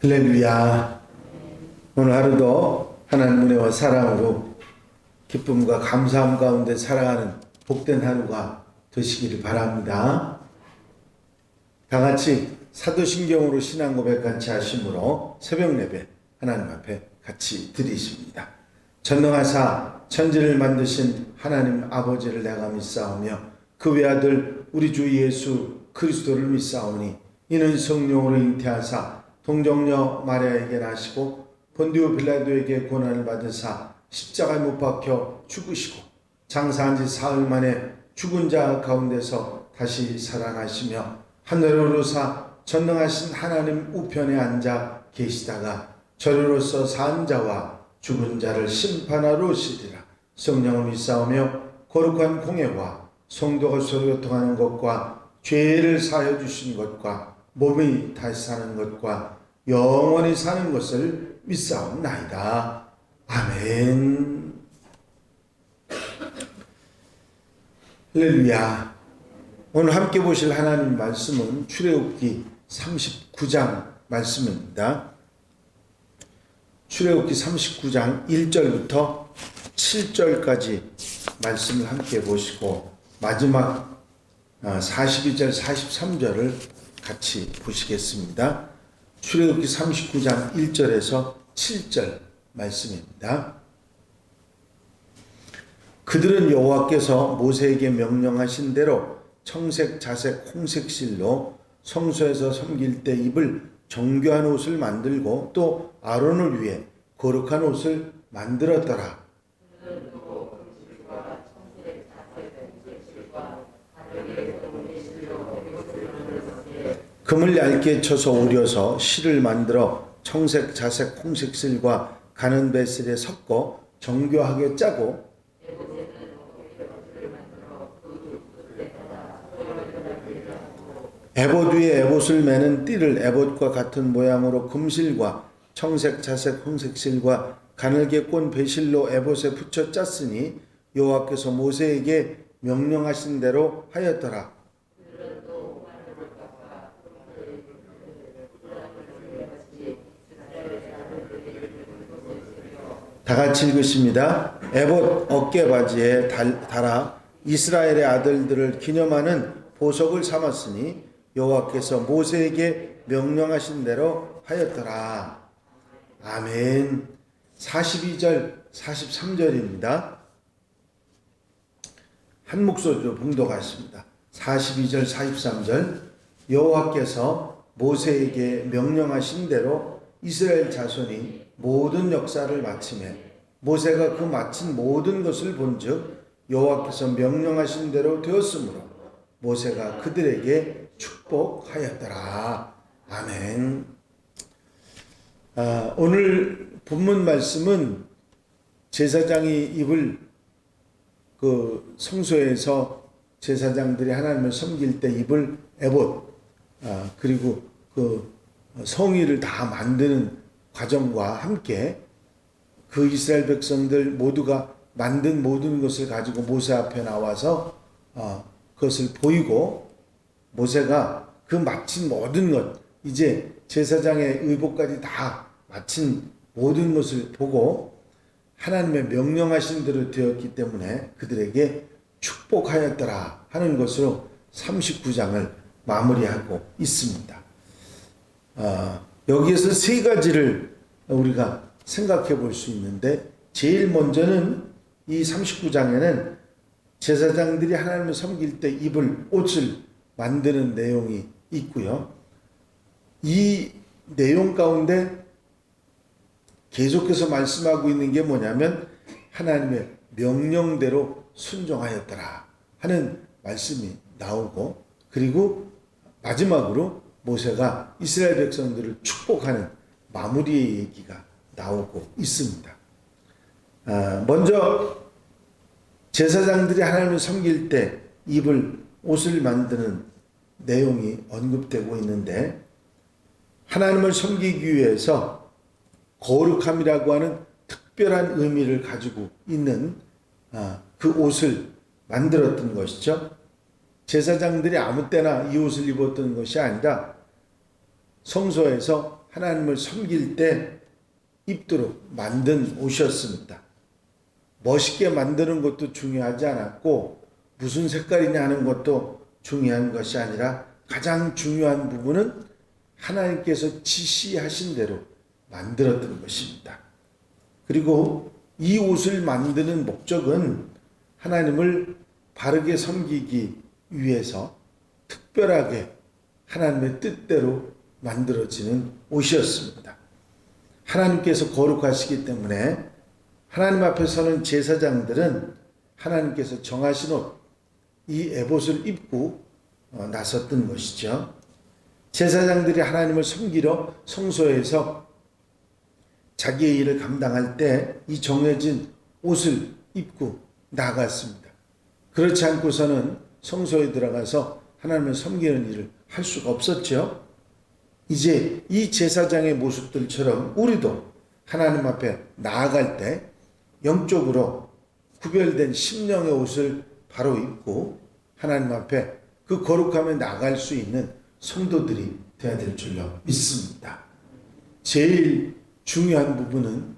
할렐루야. 오늘 하루도 하나님 은혜와 사랑으로 기쁨과 감사함 가운데 살아가는 복된 하루가 되시기를 바랍니다. 다 같이 사도신경으로 신앙 고백 같이 하심으로 새벽 예배 하나님 앞에 같이 드리십니다. 전능하사 천지를 만드신 하나님 아버지를 내가 믿사오며 그 외아들 우리 주 예수 그리스도를 믿사오니 이는 성령으로 잉태하사 동정녀 마리아에게 나시고 본디오 빌라도에게 고난을 받으사 십자가에 못 박혀 죽으시고 장사한 지 사흘 만에 죽은 자 가운데서 다시 살아나시며 하늘에 오르사 전능하신 하나님 우편에 앉아 계시다가 저리로서 산 자와 죽은 자를 심판하러 오시리라. 성령을 믿사오며 거룩한 공예와 성도가 서로 교통하는 것과 죄를 사하여 주신 것과 몸이 다시 사는 것과 영원히 사는 것을 믿사옵나이다. 아멘. 할렐루야. 오늘 함께 보실 하나님 말씀은 출애굽기 39장 말씀입니다. 출애굽기 39장 1절부터 7절까지 말씀을 함께 보시고 마지막 42절 43절을 같이 보시겠습니다. 출애굽기 39장 1절에서 7절 말씀입니다. 그들은 여호와께서 모세에게 명령하신 대로 청색, 자색, 홍색 실로 성소에서 섬길 때 입을 정교한 옷을 만들고 또 아론을 위해 거룩한 옷을 만들었더라. 금을 얇게 쳐서 오려서 실을 만들어 청색, 자색, 홍색 실과 가는 배실에 섞어 정교하게 짜고 에봇 위에 에봇을 매는 띠를 에봇과 같은 모양으로 금실과 청색, 자색, 홍색 실과 가늘게 꼰 배실로 에봇에 붙여 짰으니 여호와께서 모세에게 명령하신 대로 하였더라. 다 같이 읽으십니다. 에봇 어깨바지에 달아 이스라엘의 아들들을 기념하는 보석을 삼았으니 여호와께서 모세에게 명령하신 대로 하였더라. 아멘. 42절 43절입니다. 한 목소리로 봉독하십니다. 42절 43절 여호와께서 모세에게 명령하신 대로 이스라엘 자손이 모든 역사를 마치매 모세가 그 마친 모든 것을 본즉 여호와께서 명령하신 대로 되었으므로 모세가 그들에게 축복하였더라. 아멘. 오늘 본문 말씀은 제사장이 입을 그 성소에서 제사장들이 하나님을 섬길 때 입을 에봇 그리고 그 성의를 다 만드는 과정과 함께 그 이스라엘 백성들 모두가 만든 모든 것을 가지고 모세 앞에 나와서 그것을 보이고 모세가 그 마친 모든 것 이제 제사장의 의복까지 다 마친 모든 것을 보고 하나님의 명령하신 대로 되었기 때문에 그들에게 축복하였더라 하는 것으로 39장을 마무리하고 있습니다. 여기에서 세 가지를 우리가 생각해 볼 수 있는데 제일 먼저는 이 39장에는 제사장들이 하나님을 섬길 때 입을 옷을 만드는 내용이 있고요. 이 내용 가운데 계속해서 말씀하고 있는 게 뭐냐면 하나님의 명령대로 순종하였더라 하는 말씀이 나오고 그리고 마지막으로 모세가 이스라엘 백성들을 축복하는 마무리의 얘기가 나오고 있습니다. 먼저 제사장들이 하나님을 섬길 때 입을 옷을 만드는 내용이 언급되고 있는데 하나님을 섬기기 위해서 거룩함이라고 하는 특별한 의미를 가지고 있는 그 옷을 만들었던 것이죠. 제사장들이 아무 때나 이 옷을 입었던 것이 아니라 성소에서 하나님을 섬길 때 입도록 만든 옷이었습니다. 멋있게 만드는 것도 중요하지 않았고 무슨 색깔이냐 하는 것도 중요한 것이 아니라 가장 중요한 부분은 하나님께서 지시하신 대로 만들었던 것입니다. 그리고 이 옷을 만드는 목적은 하나님을 바르게 섬기기 위해서 특별하게 하나님의 뜻대로 만들어지는 옷이었습니다. 하나님께서 거룩하시기 때문에 하나님 앞에 서는 제사장들은 하나님께서 정하신 옷, 이 에봇을 입고 나섰던 것이죠. 제사장들이 하나님을 섬기러 성소에서 자기의 일을 감당할 때 이 정해진 옷을 입고 나갔습니다. 그렇지 않고서는 성소에 들어가서 하나님을 섬기는 일을 할 수가 없었죠. 이제 이 제사장의 모습들처럼 우리도 하나님 앞에 나아갈 때 영적으로 구별된 심령의 옷을 바로 입고 하나님 앞에 그 거룩함에 나갈 수 있는 성도들이 되어야 될 줄로 믿습니다. 제일 중요한 부분은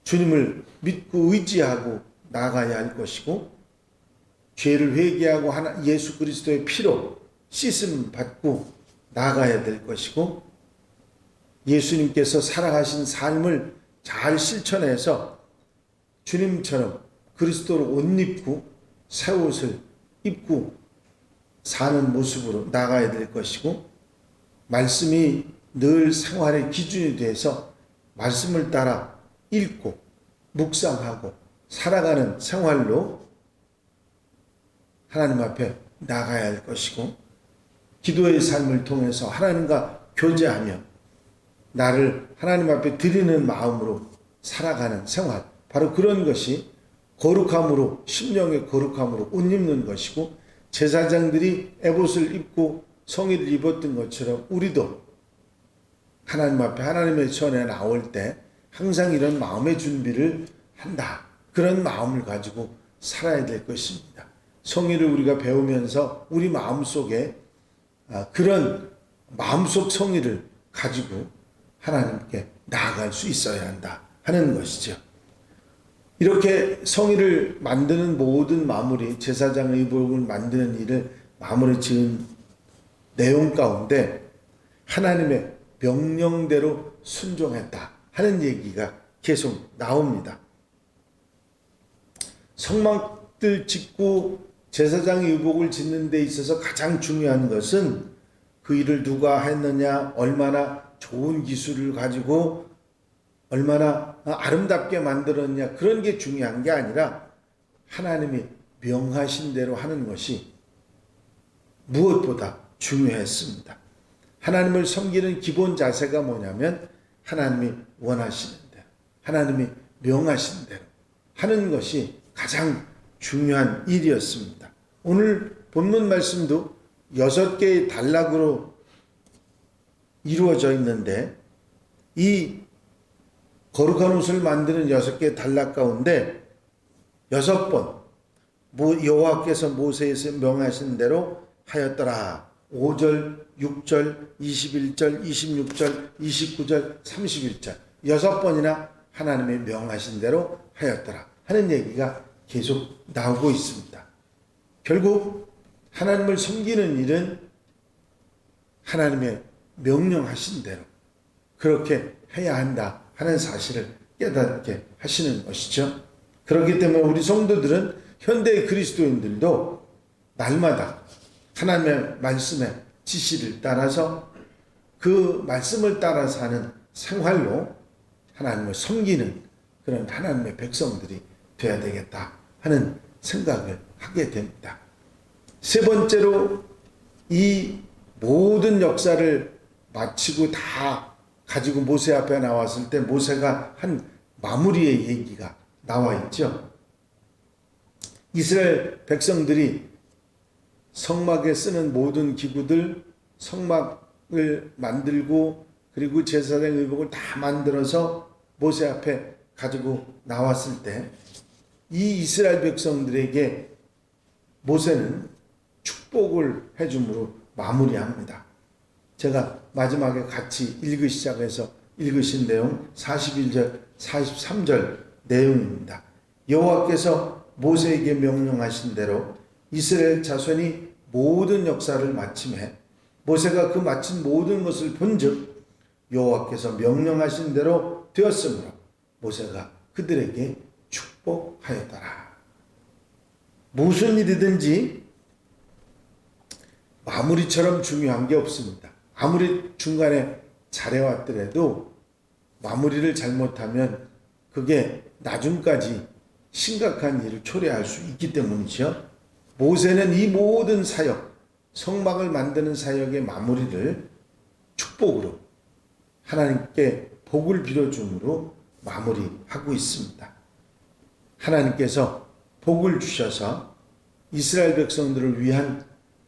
주님을 믿고 의지하고 나아가야 할 것이고 죄를 회개하고 예수 그리스도의 피로 씻음 받고 나아가야 될 것이고 예수님께서 살아가신 삶을 잘 실천해서 주님처럼 그리스도로 옷 입고 새 옷을 입고 사는 모습으로 나가야 될 것이고 말씀이 늘 생활의 기준이 돼서 말씀을 따라 읽고 묵상하고 살아가는 생활로 하나님 앞에 나가야 할 것이고 기도의 삶을 통해서 하나님과 교제하며 나를 하나님 앞에 드리는 마음으로 살아가는 생활, 바로 그런 것이 거룩함으로, 심령의 거룩함으로 옷 입는 것이고 제사장들이 에봇을 입고 성의를 입었던 것처럼 우리도 하나님 앞에 하나님의 전에 나올 때 항상 이런 마음의 준비를 한다. 그런 마음을 가지고 살아야 될 것입니다. 성의를 우리가 배우면서 우리 마음속에 그런 마음속 성의를 가지고 하나님께 나아갈 수 있어야 한다 하는 것이죠. 이렇게 성의를 만드는 모든 마무리, 제사장 의복을 만드는 일을 마무리 지은 내용 가운데 하나님의 명령대로 순종했다 하는 얘기가 계속 나옵니다. 성막들 짓고 제사장 의복을 짓는 데 있어서 가장 중요한 것은 그 일을 누가 했느냐, 얼마나 좋은 기술을 가지고 얼마나 아름답게 만들었냐, 그런 게 중요한 게 아니라 하나님이 명하신 대로 하는 것이 무엇보다 중요했습니다. 하나님을 섬기는 기본 자세가 뭐냐면 하나님이 원하시는 대로, 하나님이 명하신 대로 하는 것이 가장 중요한 일이었습니다. 오늘 본문 말씀도 6개의 단락으로 이루어져 있는데 이 거룩한 옷을 만드는 6개의 단락 가운데 6번 여호와께서 모세에게 명하신 대로 하였더라. 5절, 6절, 21절, 26절, 29절, 31절 6번이나 하나님의 명하신 대로 하였더라 하는 얘기가 계속 나오고 있습니다. 결국 하나님을 섬기는 일은 하나님의 명령하신 대로 그렇게 해야 한다 하는 사실을 깨닫게 하시는 것이죠. 그렇기 때문에 우리 성도들은 현대 그리스도인들도 날마다 하나님의 말씀의 지시를 따라서 그 말씀을 따라 사는 생활로 하나님을 섬기는 그런 하나님의 백성들이 되어야 되겠다 하는 생각을 하게 됩니다. 세 번째로 이 모든 역사를 마치고 다 가지고 모세 앞에 나왔을 때 모세가 한 마무리의 얘기가 나와 있죠. 이스라엘 백성들이 성막에 쓰는 모든 기구들, 성막을 만들고 그리고 제사장 의복을 다 만들어서 모세 앞에 가지고 나왔을 때 이 이스라엘 백성들에게 모세는 축복을 해줌으로 마무리합니다. 제가 마지막에 같이 읽으시자고 해서 읽으신 내용 41절, 43절 내용입니다. 여호와께서 모세에게 명령하신 대로 이스라엘 자손이 모든 역사를 마침에 모세가 그 마친 모든 것을 본즉 여호와께서 명령하신 대로 되었으므로 모세가 그들에게 축복하였더라. 무슨 일이든지 마무리처럼 중요한 게 없습니다. 아무리 중간에 잘해왔더라도 마무리를 잘못하면 그게 나중까지 심각한 일을 초래할 수 있기 때문이죠. 모세는 이 모든 사역, 성막을 만드는 사역의 마무리를 축복으로 하나님께 복을 빌어줌으로 마무리하고 있습니다. 하나님께서 복을 주셔서 이스라엘 백성들을 위한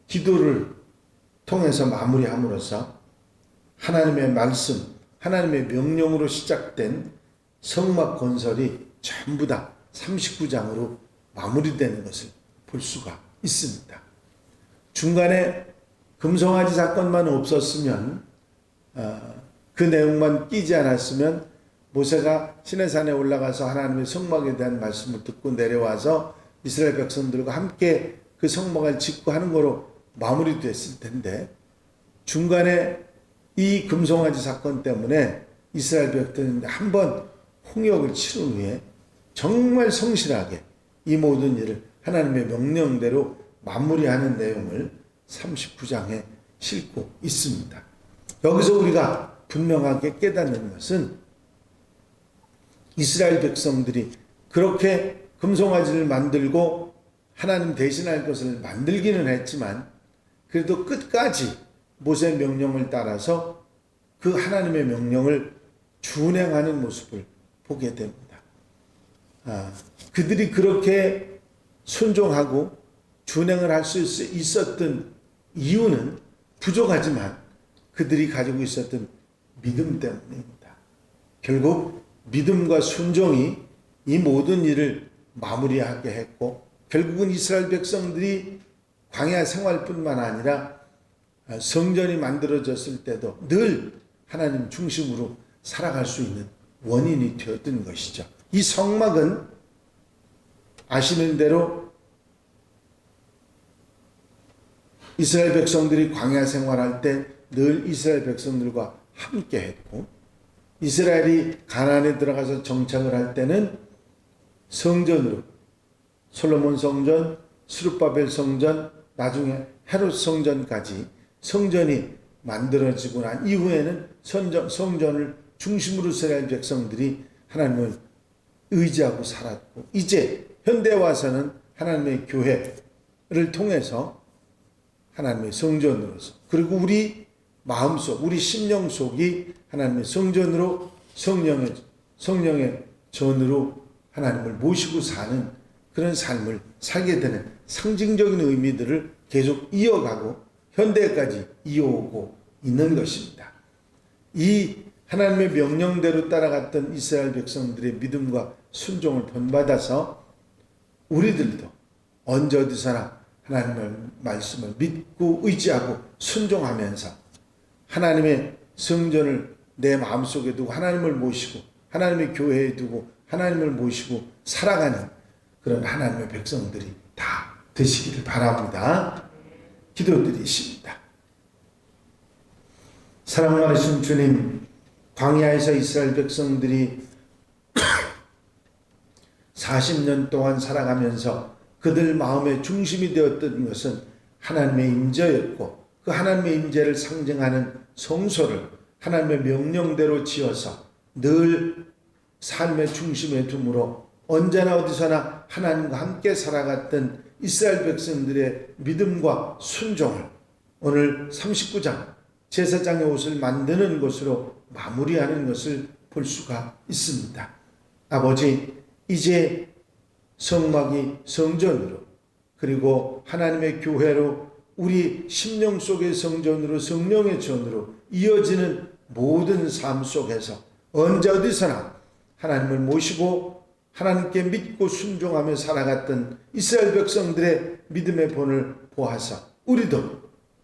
기도를 통해서 마무리함으로써 하나님의 말씀, 하나님의 명령으로 시작된 성막 건설이 전부 다 39장으로 마무리되는 것을 볼 수가 있습니다. 중간에 금송아지 사건만 없었으면 그 내용만 끼지 않았으면 모세가 시내산에 올라가서 하나님의 성막에 대한 말씀을 듣고 내려와서 이스라엘 백성들과 함께 그 성막을 짓고 하는 거로 마무리됐을 텐데 중간에 이 금송아지 사건 때문에 이스라엘 백성들이 한번 홍역을 치른 후에 정말 성실하게 이 모든 일을 하나님의 명령대로 마무리하는 내용을 39장에 싣고 있습니다. 여기서 우리가 분명하게 깨닫는 것은 이스라엘 백성들이 그렇게 금송아지를 만들고 하나님 대신할 것을 만들기는 했지만 그래도 끝까지 모세의 명령을 따라서 그 하나님의 명령을 준행하는 모습을 보게 됩니다. 그들이 그렇게 순종하고 준행을 할 수 있었던 이유는 부족하지만 그들이 가지고 있었던 믿음 때문입니다. 결국 믿음과 순종이 이 모든 일을 마무리하게 했고 결국은 이스라엘 백성들이 광야 생활뿐만 아니라 성전이 만들어졌을 때도 늘 하나님 중심으로 살아갈 수 있는 원인이 되었던 것이죠. 이 성막은 아시는 대로 이스라엘 백성들이 광야 생활할 때 늘 이스라엘 백성들과 함께 했고 이스라엘이 가나안에 들어가서 정착을 할 때는 성전으로 솔로몬 성전, 스룹바벨 성전, 나중에 헤롯 성전까지 성전이 만들어지고 난 이후에는 성전을 중심으로 이스라엘 백성들이 하나님을 의지하고 살았고 이제 현대에 와서는 하나님의 교회를 통해서 하나님의 성전으로서 그리고 우리 마음속, 우리 심령 속이 하나님의 성전으로 성령의 전으로 하나님을 모시고 사는 그런 삶을 살게 되는 상징적인 의미들을 계속 이어가고 현대까지 이어오고 있는 것입니다. 이 하나님의 명령대로 따라갔던 이스라엘 백성들의 믿음과 순종을 본받아서 우리들도 언제 어디서나 하나님의 말씀을 믿고 의지하고 순종하면서 하나님의 성전을 내 마음속에 두고 하나님을 모시고 하나님의 교회에 두고 하나님을 모시고 살아가는 그런 하나님의 백성들이 다 되시기를 바랍니다. 기도드리십니다. 사랑 많으신 주님, 광야에서 이스라엘 백성들이 40년 동안 살아가면서 그들 마음의 중심이 되었던 것은 하나님의 임재였고 그 하나님의 임재를 상징하는 성소를 하나님의 명령대로 지어서 늘 삶의 중심에 두므로 언제나 어디서나 하나님과 함께 살아갔던 이스라엘 백성들의 믿음과 순종을 오늘 39장 제사장의 옷을 만드는 것으로 마무리하는 것을 볼 수가 있습니다. 아버지, 이제 성막이 성전으로 그리고 하나님의 교회로 우리 심령 속의 성전으로 성령의 전으로 이어지는 모든 삶 속에서 언제 어디서나 하나님을 모시고 하나님께 믿고 순종하며 살아갔던 이스라엘 백성들의 믿음의 본을 보아서 우리도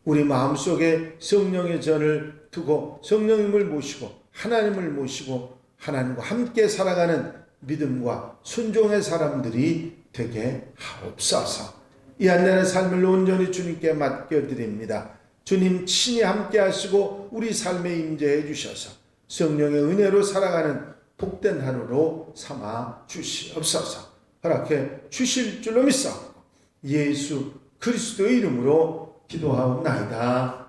우리 마음속에 성령의 전을 두고 성령님을 모시고 하나님을 모시고 하나님과 함께 살아가는 믿음과 순종의 사람들이 되게 하옵소서. 이 한 날의 삶을 온전히 주님께 맡겨드립니다. 주님 친히 함께 하시고 우리 삶에 임재해 주셔서 성령의 은혜로 살아가는 복된 하루로 삼아 주시옵소서. 허락해 주실 줄로 믿사옵고 예수 그리스도의 이름으로 기도하옵나이다.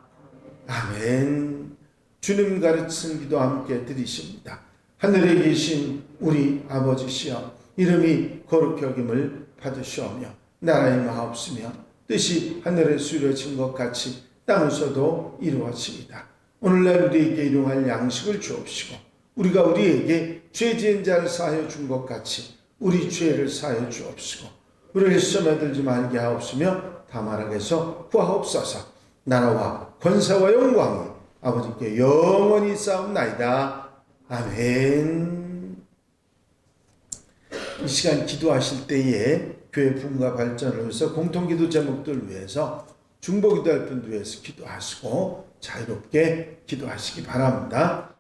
아멘. 주님 가르치신 기도 함께 드리십니다. 하늘에 계신 우리 아버지시여, 이름이 거룩히 여김을 받으시오며 나라의 마옵시며 뜻이 하늘에서 이루어진 것 같이 땅에서도 이루어집니다. 오늘날 우리에게 일용할 양식을 주옵시고 우리가 우리에게 죄 지은 자를 사하여 준 것 같이 우리 죄를 사하여 주옵시고 우리를 시험에 들지 말게 하옵시며 다만 악에서 구하옵소서. 나라와 권세와 영광이 아버지께 영원히 쌓옵나이다. 아멘. 이 시간 기도하실 때에 교회 부흥과 발전을 위해서 공통기도 제목들 위해서 중보기도할 분들 위해서 기도하시고 자유롭게 기도하시기 바랍니다.